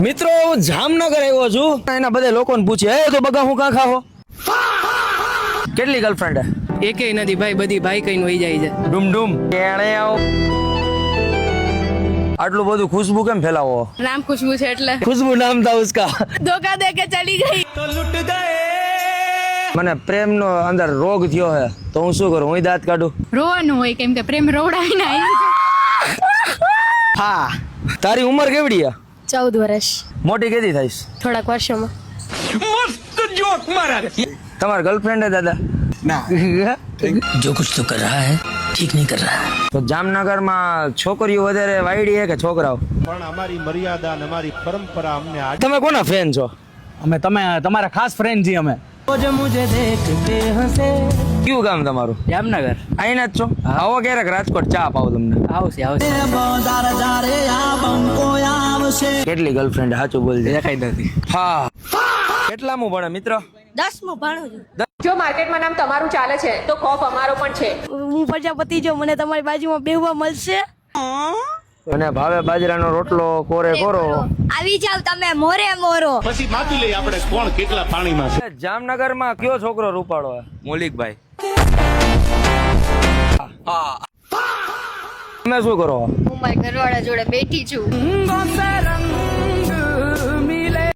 મિત્રો હું જામનગર આવ્યો છું, એના બધા લોકોને પૂછે એ તો બગા હું કાં ખાવો? કેટલી ગર્લફ્રેન્ડ હે? એકેય નથી ભાઈ, બધી ભાઈ કઈ વહી જાય છે. ડુમ ડુમ કેણે આવો. આટલું બધું ખુશ્બુ કેમ ફેલાવો? નામ ખુશ્બુ છે એટલે ખુશ્બુ નામ था उसका. ધોકા દે કે ચલી ગઈ. મને પ્રેમનો અંદર રોગ થયો હે તો હું શું કરું? હું દાંત કાઢું? રોવાનું હોય કેમ કે પ્રેમ રોવડાય ને હા. તારી ઉંમર કેવડી હે? 14 વર્ષ. મોટી કેદી થઈશ? થોડાક વર્ષોમાં. તમાર ગર્લફ્રેન્ડ હે દાદા? ના. जो कुछ तो कर रहा है ठीक नहीं कर रहा है. તો જામનગરમાં છોકરીઓ વધારે વાયડી હે કે છોકરાઓ? પણ અમારી મર્યાદા અને અમારી પરંપરા અમને આ તમે કોના ફેન છો? અમે તમારા ખાસ ફ્રેન્ડ છીએ અમે. કયું ગામ તમારું? જામનગર. અહીંના જ છો? આવો ક્યારેક રાજકોટ, ચા પાવ તમને. આવશે. કેટલી ગર્લફ્રેન્ડ? સાચું બોલજે. દેખાઈ નથી. હા. કેટલામું ભણે મિત્ર? 10મું ભણું છું. જો માર્કેટમાં નામ તમારું ચાલે છે તો ખોફ અમારો પણ છે. હું પ્રજાપતિ જો મને તમારી બાજુમાં બેહવા મળશે. અને ભાવે બાજરાનો રોટલો કોરે કોરો. આવી જાવ તમે મોરે મોરો. પછી માપી લઈએ આપણે કોણ કેટલા પાણીમાં છે. જામનગરમાં કયો છોકરો રૂપાળો હે? મોલિકભાઈ. તમે શું કરો? હું મારા ઘરવાળા જોડે બેઠી છું.